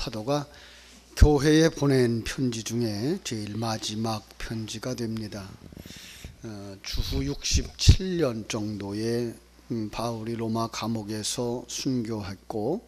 사도가 교회에 보낸 편지 중에 제일 마지막 편지가 됩니다. 주후 67년 정도에 바울이 로마 감옥에서 순교했고,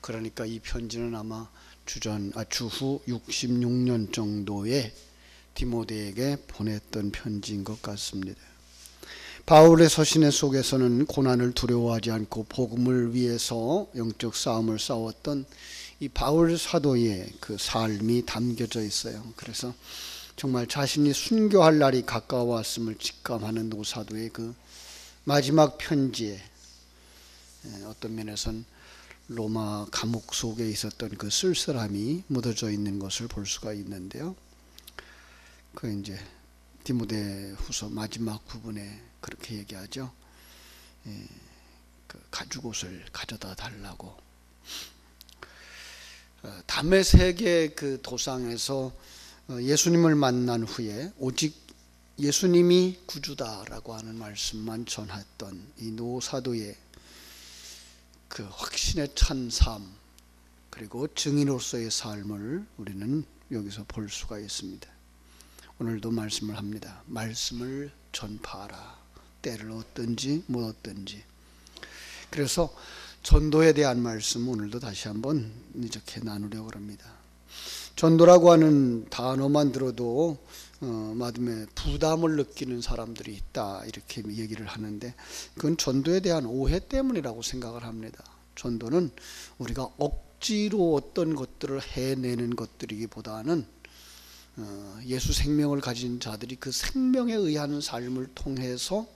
그러니까 이 편지는 아마 주후 66년 정도에 디모데에게 보냈던 편지인 것 같습니다. 바울의 서신의 속에서는 고난을 두려워하지 않고 복음을 위해서 영적 싸움을 싸웠던 이 바울 사도의 그 삶이 담겨져 있어요. 그래서 정말 자신이 순교할 날이 가까워왔음을 직감하는 노사도의 그 마지막 편지에 어떤 면에선 로마 감옥 속에 있었던 그 쓸쓸함이 묻어져 있는 것을 볼 수가 있는데요. 그 이제 디모데 후서 마지막 부분에 그렇게 얘기하죠. 그 가죽옷을 가져다 달라고. 다메섹의 그 도상에서 예수님을 만난 후에 오직 예수님이 구주다라고 하는 말씀만 전했던 이 노사도의 그 확신에 찬 삶, 그리고 증인으로서의 삶을 우리는 여기서 볼 수가 있습니다. 오늘도 말씀을 합니다. 말씀을 전파하라. 때를 얻든지 못 얻든지. 그래서 전도에 대한 말씀 오늘도 다시 한번 이렇게 나누려고 합니다. 전도라고 하는 단어만 들어도 마음에 부담을 느끼는 사람들이 있다, 이렇게 얘기를 하는데, 그건 전도에 대한 오해 때문이라고 생각을 합니다. 전도는 우리가 억지로 어떤 것들을 해내는 것들이기보다는 예수 생명을 가진 자들이 그 생명에 의한 삶을 통해서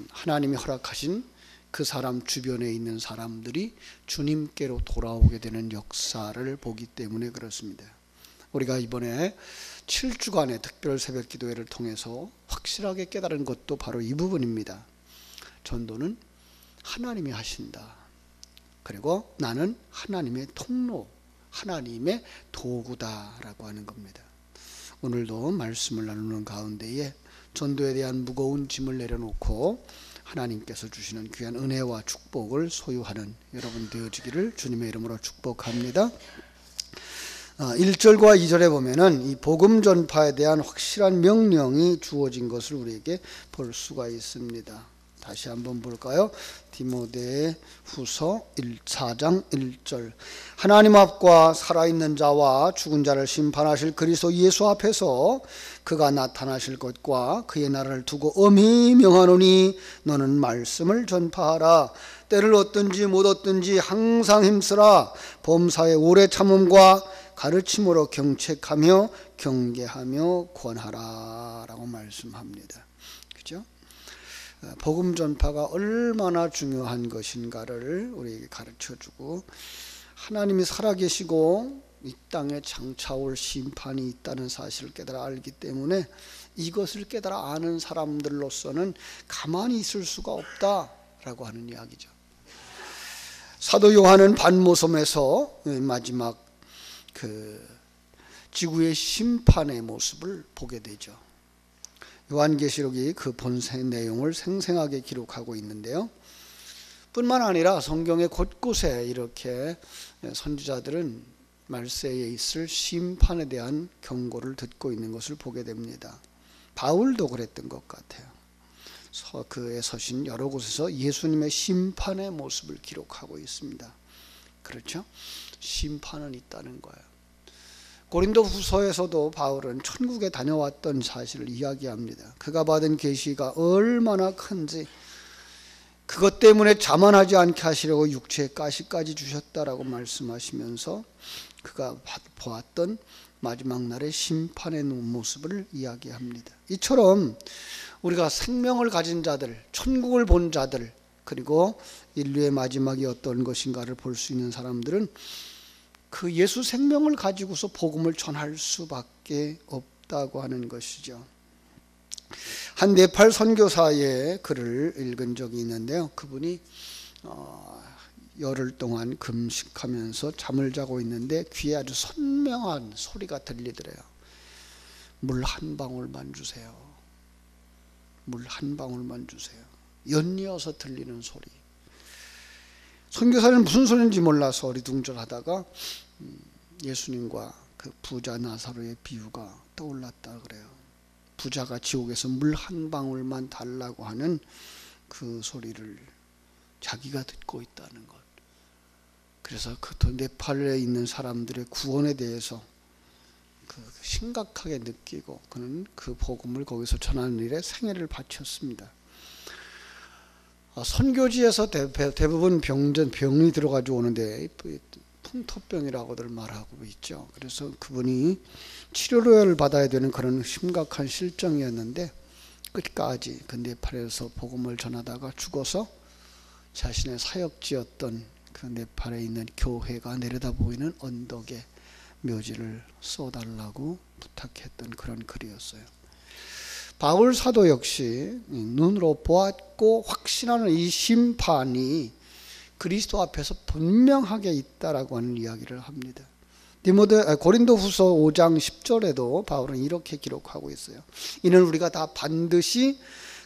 하나님이 허락하신 그 사람 주변에 있는 사람들이 주님께로 돌아오게 되는 역사를 보기 때문에 그렇습니다. 우리가 이번에 7주간의 특별 새벽 기도회를 통해서 확실하게 깨달은 것도 바로 이 부분입니다. 전도는 하나님이 하신다. 그리고 나는 하나님의 통로, 하나님의 도구다라고 하는 겁니다. 오늘도 말씀을 나누는 가운데에 전도에 대한 무거운 짐을 내려놓고 하나님께서 주시는 귀한 은혜와 축복을 소유하는 여러분 되어지기를 주님의 이름으로 축복합니다. 1절과 2절에 보면은 이 복음 전파에 대한 확실한 명령이 주어진 것을 우리에게 볼 수가 있습니다. 다시 한번 볼까요? 디모데 후서 4장 1절. 하나님 앞과 살아있는 자와 죽은 자를 심판하실 그리스도 예수 앞에서 그가 나타나실 것과 그의 나라를 두고 엄히 명하노니 너는 말씀을 전파하라. 때를 얻든지 못 얻든지 항상 힘쓰라. 범사의 오래 참음과 가르침으로 경책하며 경계하며 권하라 라고 말씀합니다. 그죠? 복음 전파가 얼마나 중요한 것인가를 우리에게 가르쳐주고, 하나님이 살아계시고 이 땅에 장차올 심판이 있다는 사실을 깨달아 알기 때문에 이것을 깨달아 아는 사람들로서는 가만히 있을 수가 없다라고 하는 이야기죠. 사도 요한은 반모섬에서 마지막 그 지구의 심판의 모습을 보게 되죠. 요한계시록이 그 본세 내용을 생생하게 기록하고 있는데요. 뿐만 아니라 성경의 곳곳에 이렇게 선지자들은 말세에 있을 심판에 대한 경고를 듣고 있는 것을 보게 됩니다. 바울도 그랬던 것 같아요. 그의 서신 여러 곳에서 예수님의 심판의 모습을 기록하고 있습니다. 그렇죠? 심판은 있다는 거예요. 고린도 후서에서도 바울은 천국에 다녀왔던 사실을 이야기합니다. 그가 받은 계시가 얼마나 큰지, 그것 때문에 자만하지 않게 하시려고 육체의 가시까지 주셨다라고 말씀하시면서 그가 보았던 마지막 날의 심판의 모습을 이야기합니다. 이처럼 우리가 생명을 가진 자들, 천국을 본 자들, 그리고 인류의 마지막이 어떤 것인가를 볼 수 있는 사람들은 그 예수 생명을 가지고서 복음을 전할 수밖에 없다고 하는 것이죠. 한 네팔 선교사의 글을 읽은 적이 있는데요. 그분이 열흘 동안 금식하면서 잠을 자고 있는데 귀에 아주 선명한 소리가 들리더래요. 물 한 방울만 주세요. 물 한 방울만 주세요. 연이어서 들리는 소리. 선교사는 무슨 소리인지 몰라서 어리둥절하다가 예수님과 그 부자 나사로의 비유가 떠올랐다 그래요. 부자가 지옥에서 물 한 방울만 달라고 하는 그 소리를 자기가 듣고 있다는 것. 그래서 그 네팔에 있는 사람들의 구원에 대해서 그 심각하게 느끼고 그는 그 복음을 거기서 전하는 일에 생애를 바쳤습니다. 선교지에서 대부분 병이 들어가지고 오는데 풍토병이라고들 말하고 있죠. 그래서 그분이 치료를 받아야 되는 그런 심각한 실정이었는데 끝까지 그 네팔에서 복음을 전하다가 죽어서 자신의 사역지였던 그 네팔에 있는 교회가 내려다 보이는 언덕에 묘지를 쏘달라고 부탁했던 그런 글이었어요. 바울 사도 역시 눈으로 보았고 확신하는 이 심판이 그리스도 앞에서 분명하게 있다라고 하는 이야기를 합니다. 고린도후서 5장 10절에도 바울은 이렇게 기록하고 있어요. 이는 우리가 다 반드시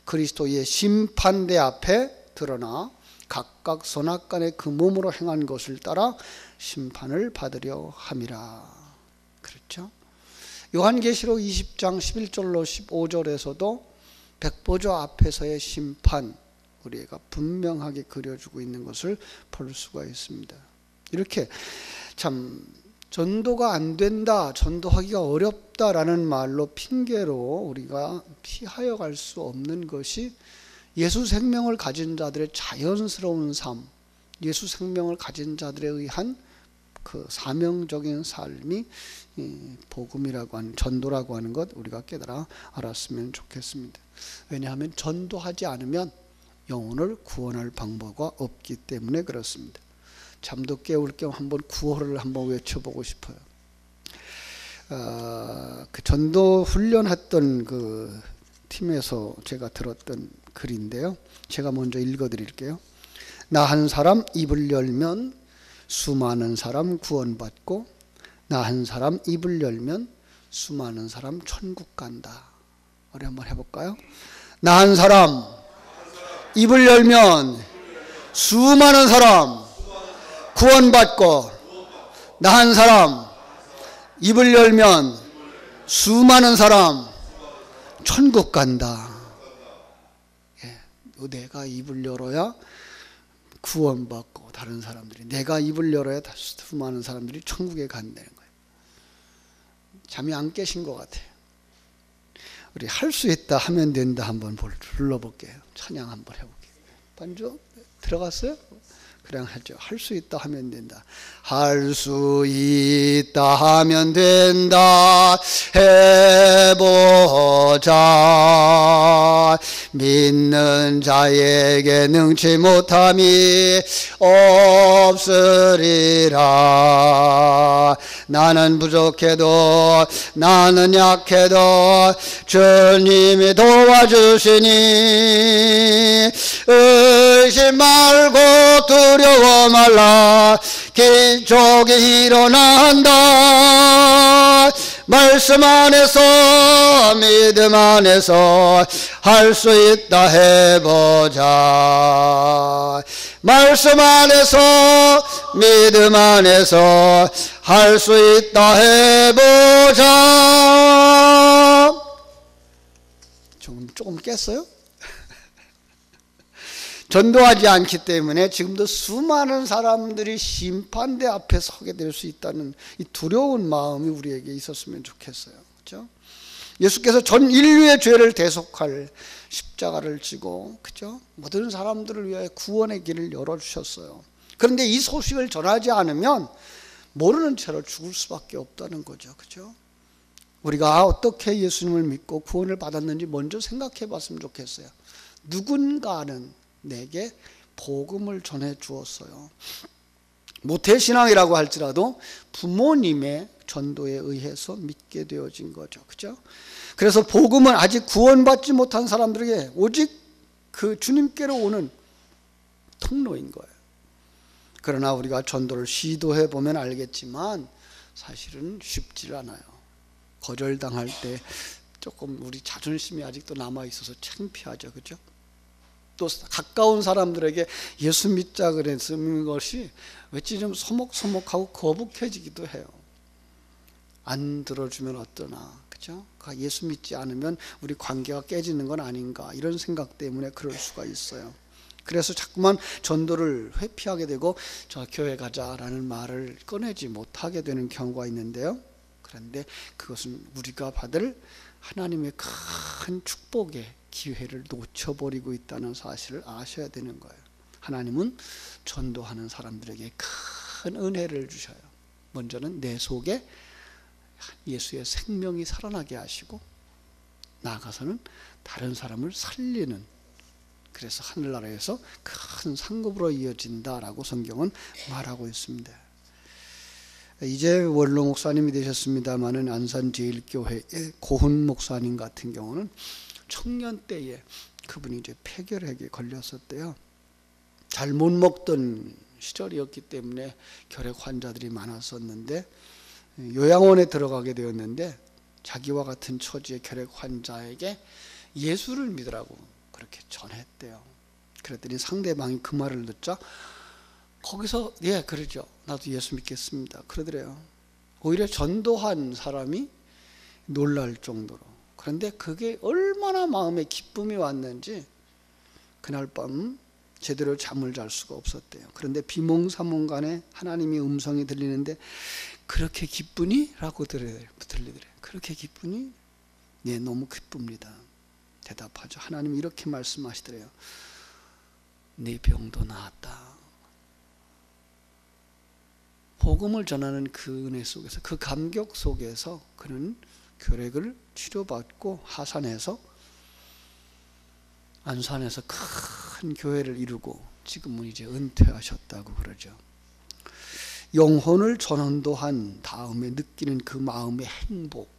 그리스도의 심판대 앞에 드러나 각각 선악간에 그 몸으로 행한 것을 따라 심판을 받으려 함이라. 그렇죠? 요한계시록 20장 11절로 15절에서도 백보좌 앞에서의 심판 우리가 분명하게 그려주고 있는 것을 볼 수가 있습니다. 이렇게 참 전도가 안 된다, 전도하기가 어렵다라는 말로 핑계로 우리가 피하여 갈 수 없는 것이 예수 생명을 가진 자들의 자연스러운 삶, 예수 생명을 가진 자들에 의한 그 사명적인 삶이 복음이라고 하는, 전도라고 하는 것 우리가 깨달아 알았으면 좋겠습니다. 왜냐하면 전도하지 않으면 영혼을 구원할 방법이 없기 때문에 그렇습니다. 잠도 깨울 겸 한번 구호를 한번 외쳐보고 싶어요. 그 전도 훈련했던 그 팀에서 제가 들었던 글인데요. 제가 먼저 읽어드릴게요. 나 한 사람 입을 열면 수많은 사람 구원받고 나 한 사람 입을 열면 수많은 사람 천국 간다. 우리 한번 해볼까요? 나 한 사람 입을 열면 수많은 사람 구원받고 나 한 사람 입을 열면 수많은 사람 천국 간다. 내가 입을 열어야 구원받고 다른 사람들이, 내가 입을 열어야 수많은 사람들이 천국에 간다는 거예요. 잠이 안 깨신 것 같아요. 우리 할 수 있다 하면 된다 한번 불러볼게요. 찬양 한번 해볼게요. 반주 들어갔어요? 그냥 하죠. 할 수 있다 하면 된다. 할 수 있다 하면 된다. 해보자. 믿는 자에게 능치 못함이 없으리라. 나는 부족해도 나는 약해도 주님이 도와주시니 의심 말고 두려워 말라. 기적이 일어난다. 말씀 안에서 믿음 안에서 할 수 있다 해보자. 말씀 안에서 믿음 안에서 할 수 있다 해보자. 조금 깼어요? 전도하지 않기 때문에 지금도 수많은 사람들이 심판대 앞에 서게 될 수 있다는 이 두려운 마음이 우리에게 있었으면 좋겠어요. 그렇죠? 예수께서 전 인류의 죄를 대속할 십자가를 지고, 그렇죠? 모든 사람들을 위하여 구원의 길을 열어주셨어요. 그런데 이 소식을 전하지 않으면 모르는 채로 죽을 수밖에 없다는 거죠. 그렇죠? 우리가 어떻게 예수님을 믿고 구원을 받았는지 먼저 생각해 봤으면 좋겠어요. 누군가는 내게 복음을 전해 주었어요. 모태신앙이라고 할지라도 부모님의 전도에 의해서 믿게 되어진 거죠. 그죠? 그래서 복음은 아직 구원받지 못한 사람들에게 오직 그 주님께로 오는 통로인 거예요. 그러나 우리가 전도를 시도해 보면 알겠지만 사실은 쉽지 않아요. 거절당할 때 조금 우리 자존심이 아직도 남아 있어서 창피하죠. 그죠? 또 가까운 사람들에게 예수 믿자 그랬는 것이 왠지 좀 소목소목하고 거북해지기도 해요. 안 들어주면 어떠나, 그죠? 예수 믿지 않으면 우리 관계가 깨지는 건 아닌가, 이런 생각 때문에 그럴 수가 있어요. 그래서 자꾸만 전도를 회피하게 되고 저 교회 가자라는 말을 꺼내지 못하게 되는 경우가 있는데요. 그런데 그것은 우리가 받을 하나님의 큰 축복의 기회를 놓쳐버리고 있다는 사실을 아셔야 되는 거예요. 하나님은 전도하는 사람들에게 큰 은혜를 주셔요. 먼저는 내 속에 예수의 생명이 살아나게 하시고, 나아가서는 다른 사람을 살리는, 그래서 하늘나라에서 큰 상급으로 이어진다라고 성경은 말하고 있습니다. 이제 원로 목사님이 되셨습니다마는 안산제일교회의 고훈 목사님 같은 경우는 청년 때에 그분이 이제 폐결핵에 걸렸었대요. 잘 못 먹던 시절이었기 때문에 결핵 환자들이 많았었는데, 요양원에 들어가게 되었는데 자기와 같은 처지의 결핵 환자에게 예수를 믿으라고 그렇게 전했대요. 그랬더니 상대방이 그 말을 듣자 거기서 예 그러죠, 나도 예수 믿겠습니다 그러더래요. 오히려 전도한 사람이 놀랄 정도로. 그런데 그게 얼마나 마음에 기쁨이 왔는지 그날 밤 제대로 잠을 잘 수가 없었대요. 그런데 비몽사몽간에 하나님의 음성이 들리는데, 그렇게 기쁘니? 라고 들리더래요. 그렇게 기쁘니? 네, 너무 기쁩니다. 대답하죠. 하나님이 이렇게 말씀하시더래요. 네 병도 나았다. 복음을 전하는 그 은혜 속에서, 그 감격 속에서 그는 결핵을 치료받고 하산해서 안산에서 큰 교회를 이루고 지금은 이제 은퇴하셨다고 그러죠. 영혼을 전도한 다음에 느끼는 그 마음의 행복,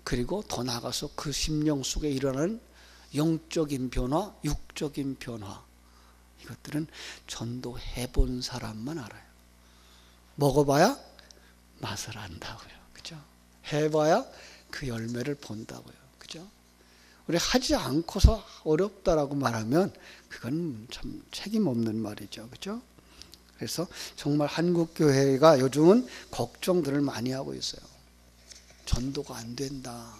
그리고 더 나아가서 그 심령 속에 일어나는 영적인 변화, 육적인 변화, 이것들은 전도해본 사람만 알아요. 먹어봐야 맛을 안다고요. 그죠? 해봐야 그 열매를 본다고요. 그죠? 우리 하지 않고서 어렵다라고 말하면 그건 참 책임 없는 말이죠. 그죠? 그래서 정말 한국 교회가 요즘은 걱정들을 많이 하고 있어요. 전도가 안 된다.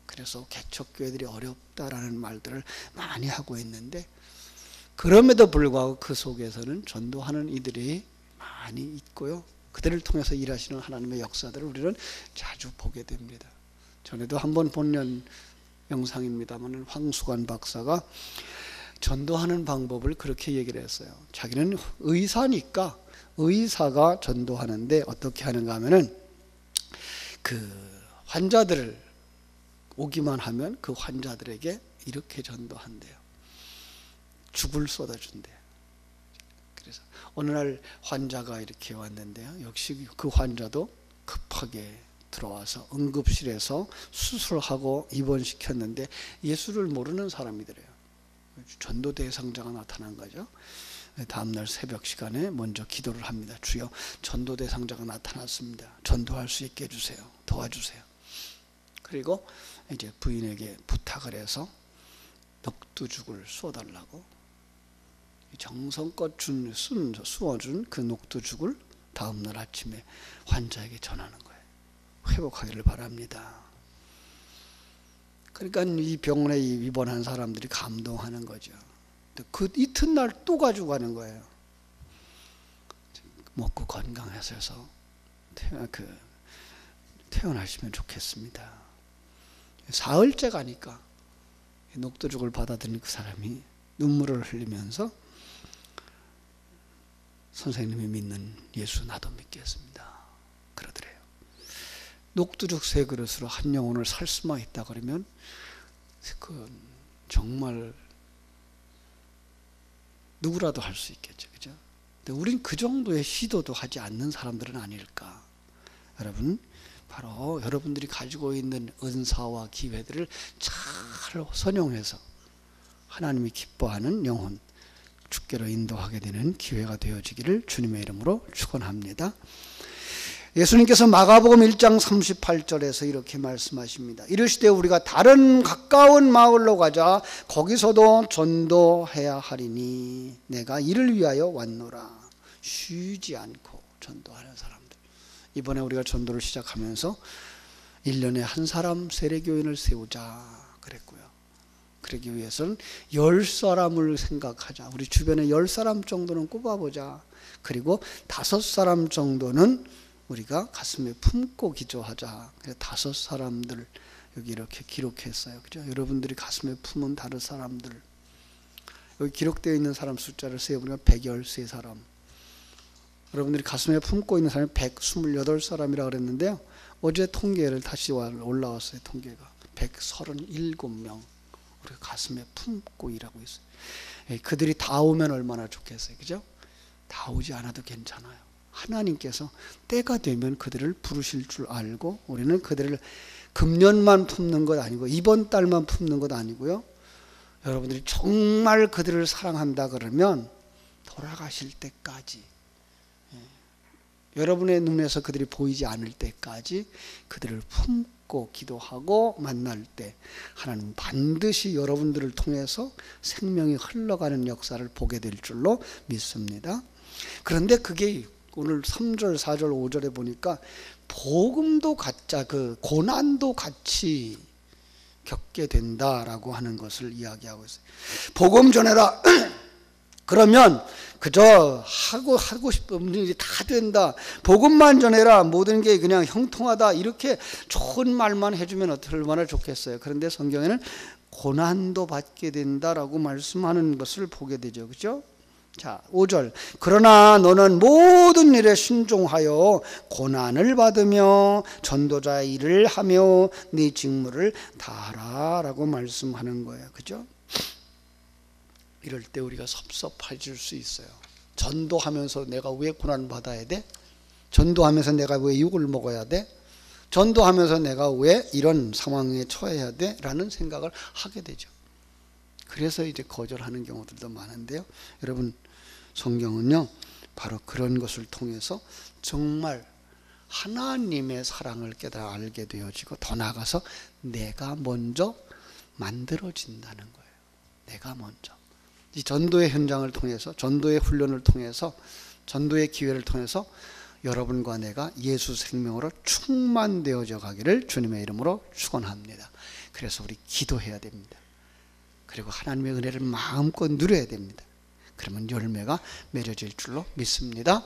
그래서 개척교회들이 어렵다라는 말들을 많이 하고 있는데, 그럼에도 불구하고 그 속에서는 전도하는 이들이 많이 있고요. 그들을 통해서 일하시는 하나님의 역사들을 우리는 자주 보게 됩니다. 전에도 한번 본 영상입니다만 황수관 박사가 전도하는 방법을 그렇게 얘기를 했어요. 자기는 의사니까 의사가 전도하는데 어떻게 하는가 하면은 그 환자들을 오기만 하면 그 환자들에게 이렇게 전도한대요. 죽을 쏟아준대요. 그래서 어느 날 환자가 이렇게 왔는데요. 역시 그 환자도 급하게 들어와서 응급실에서 수술하고 입원시켰는데 예수를 모르는 사람이더래요. 전도 대상자가 나타난 거죠. 다음날 새벽 시간에 먼저 기도를 합니다. 주여, 전도 대상자가 나타났습니다. 전도할 수 있게 해주세요. 도와주세요. 그리고 이제 부인에게 부탁을 해서 녹두죽을 쏘달라고 정성껏 쑤어준 그 녹두죽을 다음날 아침에 환자에게 전하는 거예요. 회복하기를 바랍니다. 그러니까 이 병원에 입원한 사람들이 감동하는 거죠. 그 이튿날 또 가지고 가는 거예요. 먹고 건강하셔서 퇴원하시면 좋겠습니다. 사흘째 가니까 녹두죽을 받아들인 그 사람이 눈물을 흘리면서 선생님이 믿는 예수 나도 믿겠습니다. 그러더래요. 녹두죽 3그릇으로 한 영혼을 살 수만 있다 그러면 그 정말 누구라도 할 수 있겠죠. 그죠? 근데 우린 그 정도의 시도도 하지 않는 사람들은 아닐까. 여러분, 바로 여러분들이 가지고 있는 은사와 기회들을 잘 선용해서 하나님이 기뻐하는 영혼, 주께로 인도하게 되는 기회가 되어지기를 주님의 이름으로 축원합니다. 예수님께서 마가복음 1장 38절에서 이렇게 말씀하십니다. 이르시되 우리가 다른 가까운 마을로 가자. 거기서도 전도해야 하리니 내가 이를 위하여 왔노라. 쉬지 않고 전도하는 사람들. 이번에 우리가 전도를 시작하면서 1년에 한 사람 세례교인을 세우자 그랬고요. 그러기 위해서는 10사람을 생각하자. 우리 주변에 10사람 정도는 꼽아보자. 그리고 5사람 정도는 우리가 가슴에 품고 기도하자. 그래서 5사람들 여기 이렇게 기록했어요. 그죠? 여러분들이 가슴에 품은 다른 사람들. 여기 기록되어 있는 사람 숫자를 세어보니까 113사람. 여러분들이 가슴에 품고 있는 사람이 128사람이라고 그랬는데요. 어제 통계를 다시 올라왔어요. 통계가 137명 우리가 가슴에 품고 일하고 있어요. 그들이 다 오면 얼마나 좋겠어요. 그죠? 다 오지 않아도 괜찮아요. 하나님께서 때가 되면 그들을 부르실 줄 알고 우리는 그들을 금년만 품는 것 아니고 이번 달만 품는 것 아니고요. 여러분들이 정말 그들을 사랑한다 그러면 돌아가실 때까지, 여러분의 눈에서 그들이 보이지 않을 때까지 그들을 품고 기도하고 만날 때 하나님 반드시 여러분들을 통해서 생명이 흘러가는 역사를 보게 될 줄로 믿습니다. 그런데 그게 오늘 3절, 4절, 5절에 보니까 복음도 가짜, 고난도 같이 겪게 된다라고 하는 것을 이야기하고 있어요. 복음 전해라. 그러면 그저 하고 싶은 일이 다 된다. 복음만 전해라. 모든 게 그냥 형통하다. 이렇게 좋은 말만 해주면 얼마나 좋겠어요. 그런데 성경에는 고난도 받게 된다라고 말씀하는 것을 보게 되죠. 그죠? 자, 5절. 그러나 너는 모든 일에 순종하여 고난을 받으며 전도자의 일을 하며 네 직무를 다하라 라고 말씀하는 거예요. 그죠? 이럴 때 우리가 섭섭해질 수 있어요. 전도하면서 내가 왜 고난을 받아야 돼? 전도하면서 내가 왜 욕을 먹어야 돼? 전도하면서 내가 왜 이런 상황에 처해야 돼? 라는 생각을 하게 되죠. 그래서 이제 거절하는 경우들도 많은데요. 여러분, 성경은요, 바로 그런 것을 통해서 정말 하나님의 사랑을 깨달아 알게 되어지고 더 나아가서 내가 먼저 만들어진다는 거예요. 내가 먼저. 이 전도의 현장을 통해서, 전도의 훈련을 통해서, 전도의 기회를 통해서 여러분과 내가 예수 생명으로 충만되어져 가기를 주님의 이름으로 축원합니다. 그래서 우리 기도해야 됩니다. 그리고 하나님의 은혜를 마음껏 누려야 됩니다. 그러면 열매가 맺어질 줄로 믿습니다.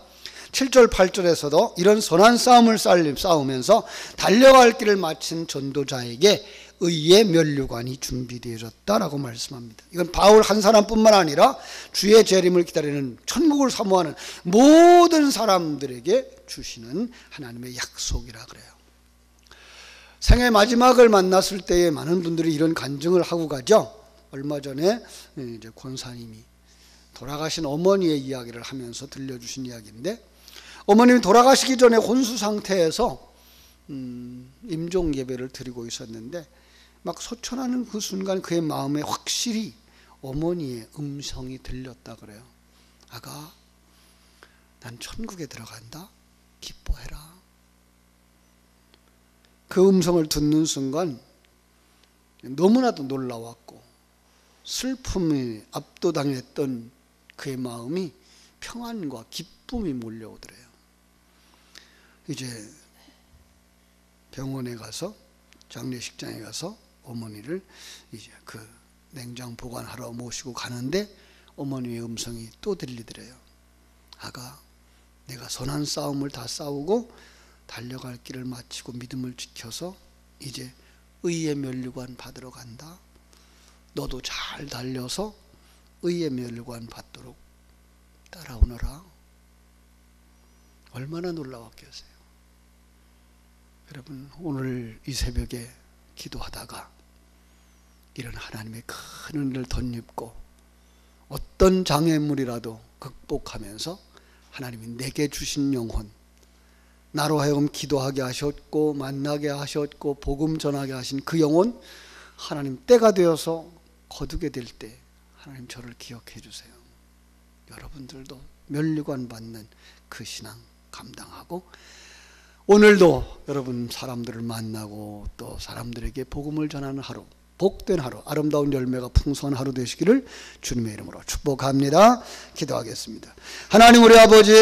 7절 8절에서도 이런 선한 싸움을 싸우면서 달려갈 길을 마친 전도자에게 의의 면류관이 준비되어졌다라고 말씀합니다. 이건 바울 한 사람뿐만 아니라 주의 재림을 기다리는 천국을 사모하는 모든 사람들에게 주시는 하나님의 약속이라 그래요. 생애 마지막을 만났을 때에 많은 분들이 이런 간증을 하고 가죠. 얼마 전에 이제 권사님이 돌아가신 어머니의 이야기를 하면서 들려주신 이야기인데, 어머님이 돌아가시기 전에 혼수 상태에서 임종 예배를 드리고 있었는데 막 소천하는 그 순간 그의 마음에 확실히 어머니의 음성이 들렸다 그래요. 아가, 난 천국에 들어간다. 기뻐해라. 그 음성을 듣는 순간 너무나도 놀라웠고 슬픔이 압도당했던 그의 마음이 평안과 기쁨이 몰려오더래요. 이제 병원에 가서, 장례식장에 가서 어머니를 이제 그 냉장 보관하러 모시고 가는데 어머니의 음성이 또 들리더래요. 아가, 내가 선한 싸움을 다 싸우고 달려갈 길을 마치고 믿음을 지켜서 이제 의의 면류관 받으러 간다. 너도 잘 달려서 의의 면류관 받도록 따라오너라. 얼마나 놀라웠겠어요. 여러분, 오늘 이 새벽에 기도하다가 이런 하나님의 큰 은혜를 덧입고 어떤 장애물이라도 극복하면서 하나님이 내게 주신 영혼, 나로 하여금 기도하게 하셨고 만나게 하셨고 복음 전하게 하신 그 영혼, 하나님 때가 되어서 거두게 될 때 하나님 저를 기억해 주세요. 여러분들도 면류관 받는 그 신앙 감당하고 오늘도 여러분 사람들을 만나고 또 사람들에게 복음을 전하는 하루, 복된 하루, 아름다운 열매가 풍성한 하루 되시기를 주님의 이름으로 축복합니다. 기도하겠습니다. 하나님 우리 아버지